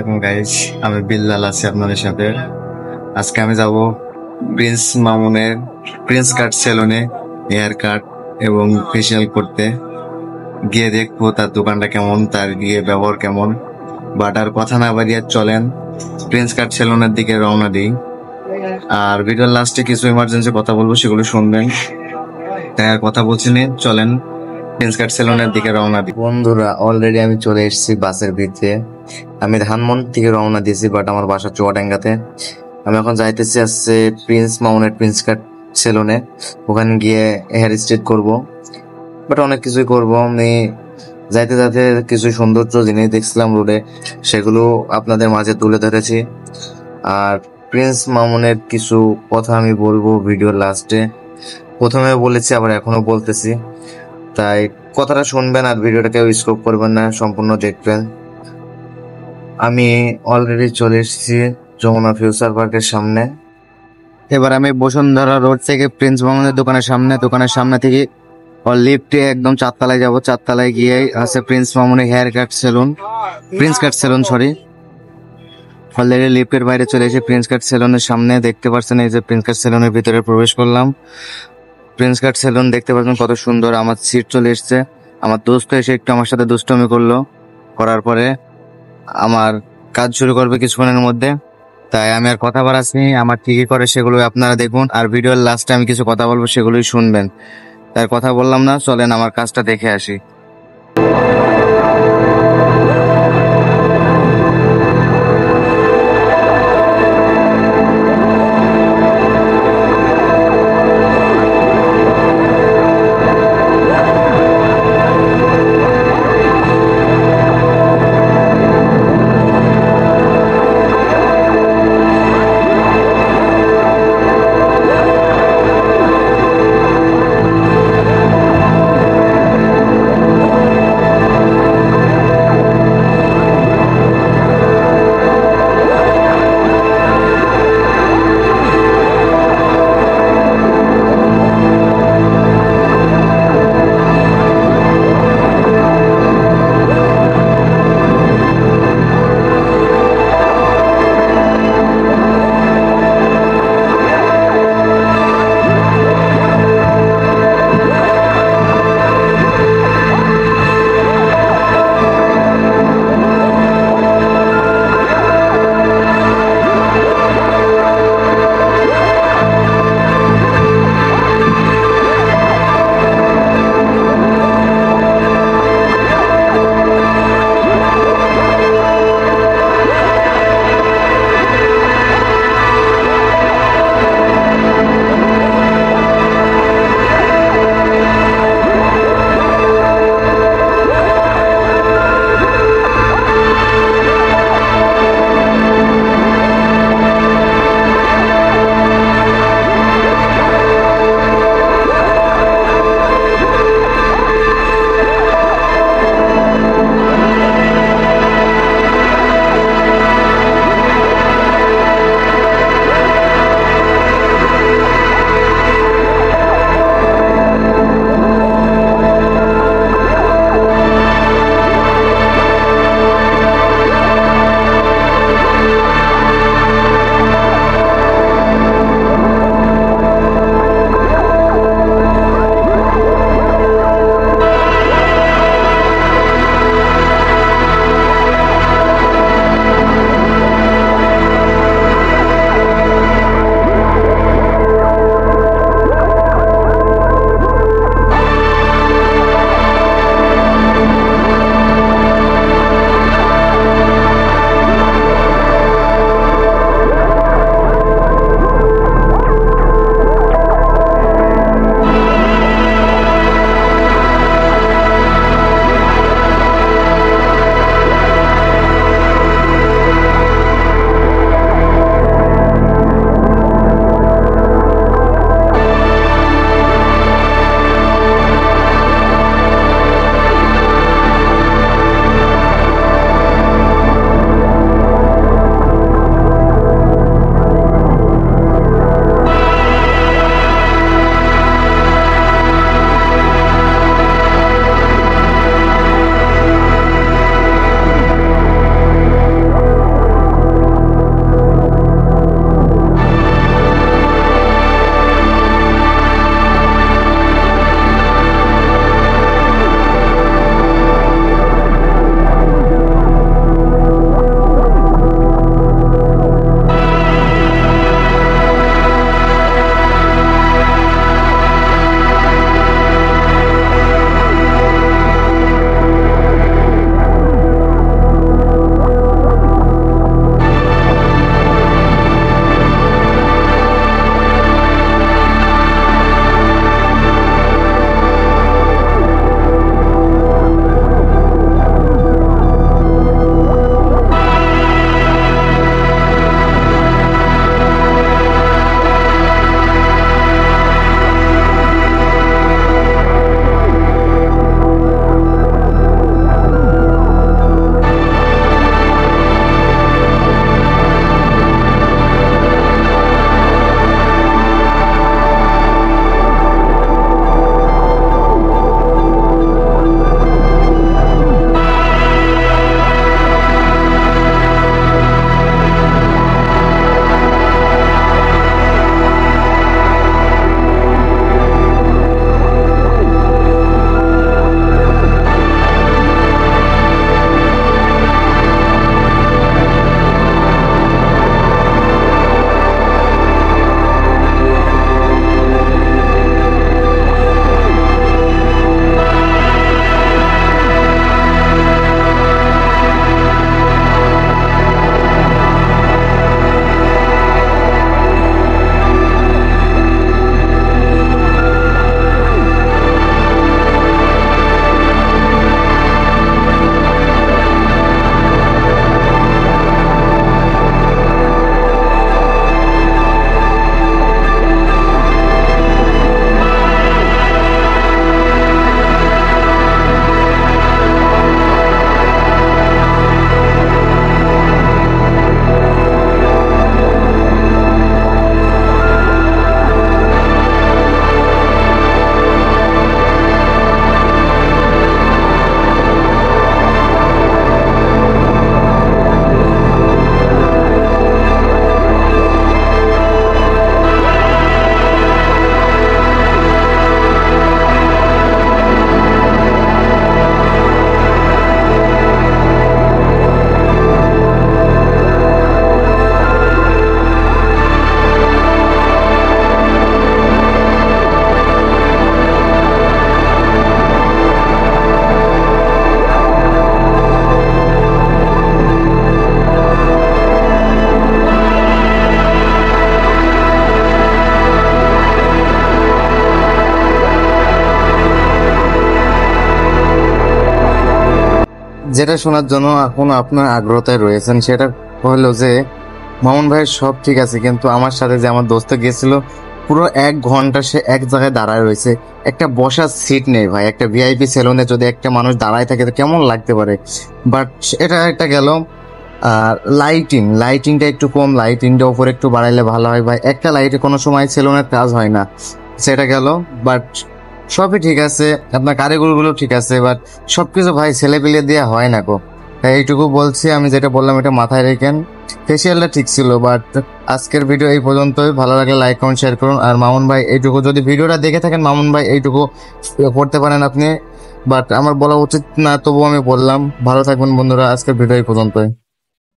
আলাইকুম গাইস, আমি বিল্লাল আছি আপনাদের সাথে। আজকে আমি যাব প্রিন্স মামুনের প্রিন্স কাট সেলুনে হেয়ার কাট এবং ফেসিয়াল করতে। গিয়ে দেখবো তার দোকানটা কেমন, তার গিয়ে ব্যবহার কেমন। বাট আর কথা না বাড়িয়ে চলেন প্রিন্স কাট সেলুনের দিকে রওনা দিই। আর ভিডিওর লাস্টে কিছু ইমার্জেন্সি কথা বলবো, সেগুলো শুনবেন। তাই আর কথা বলছি না, চলেন প্রিন্স কাট সেলুনের দিকে রওনা দিই। বন্ধুরা, অলরেডি আমি চলে এসেছি বাসের ভিতরে। আমি ধানমন্ডি থেকে রওনা দিয়েছি, বাট আমার বাসা চুয়াডাঙ্গাতে। আমি এখন যাইতেছি আসছে প্রিন্স মামুনের প্রিন্স কাট সেলুনে। ওখানে গিয়ে হেয়ার স্ট্রেট করব, বাট অনেক কিছুই করব। আমি যাইতে যাইতে কিছু সৌন্দর্য জিনিস দেখছিলাম রোডে, সেগুলো আপনাদের মাঝে তুলে ধরেছি। আর প্রিন্স মামুনের কিছু কথা আমি বলবো ভিডিওর লাস্টে। প্রথমে বলেছি, আবার এখনো বলতেছি, তাই কথাটা শুনবেন আর ভিডিওটা কেউ স্কিপ করবেন না, সম্পূর্ণ দেখবেন। আমি অলরেডি চলে এসেছি যমুনা ফিউচার পার্কের সামনে। এবার আমি বসুন্ধরা রোড থেকে প্রিন্স মামুনের দোকানের সামনে থেকে লিফটে একদম চারতলায় যাব। চারতলায় গিয়ে আছে প্রিন্স মামুনের hair cut salon, prince cut salon sorry. Already লিফটের বাইরে চলে এসে প্রিন্স কাট সেলুনের সামনে দেখতে পাচ্ছেন, এই যে প্রিন্স কাট সেলুনের ভিতরে প্রবেশ করলাম। প্রিন্স কাট সেলুন দেখতে পাচ্ছেন কত সুন্দর। আমার সিট চলে এসছে। আমার দোস্ত এসে একটু আমার সাথে দুষ্টমি করলো, করার পরে আমার কাজ শুরু করবে কিছুক্ষণের মধ্যে। তাই আমি আর কথা বাড়াচ্ছি, আমার কি কি করে সেগুলো আপনারা দেখুন। আর ভিডিওর লাস্টে আমি কিছু কথা বলবো, সেগুলোই শুনবেন। তাই কথা বললাম না, চলেন আমার কাজটা দেখে আসি। যেটা শোনার জন্য এখন আপনার আগ্রহতায় রয়েছেন সেটা হলো যে মামুন ভাইয়ের সব ঠিক আছে, কিন্তু আমার সাথে যে আমার দোস্ত গেছিল পুরো 1 ঘন্টা সে এক জায়গায় দাঁড়ায় রয়েছে, একটা বসার সিট নেই ভাই। একটা ভিআইপি সেলুনে যদি একটা মানুষ দাঁড়ায় থাকে তো কেমন লাগতে পারে। বাট এটা একটা গেল। আর লাইটিংটা একটু কম, লাইটিংটা উপরে একটু বাড়াইলে ভালো হয় ভাই। একটা লাইটে কোনো সময় সেলুনের কাজ হয় না, সেটা গেল। বাট সবই ঠিক আছে, আপনার কারিগরগুলো ঠিক আছে, বাট সবকিছু ভাই ছেলে পেলে দিয়ে হয় না গো। তাই এইটুকু বলছি, আমি যেটা বললাম এটা মাথায় রেখেন। ফেসিয়ালটা ঠিক ছিল, বাট আজকের ভিডিও এই পর্যন্তই। ভালো লাগলে লাইক করুন, শেয়ার করুন। আর মামুন ভাই এইটুকু, যদি ভিডিওটা দেখে থাকেন মামুন ভাই এইটুকু করতে পারেন আপনি। বাট আমার বলা উচিত না, তবুও আমি বললাম। ভালো থাকবেন বন্ধুরা, আজকের ভিডিও এই পর্যন্তই।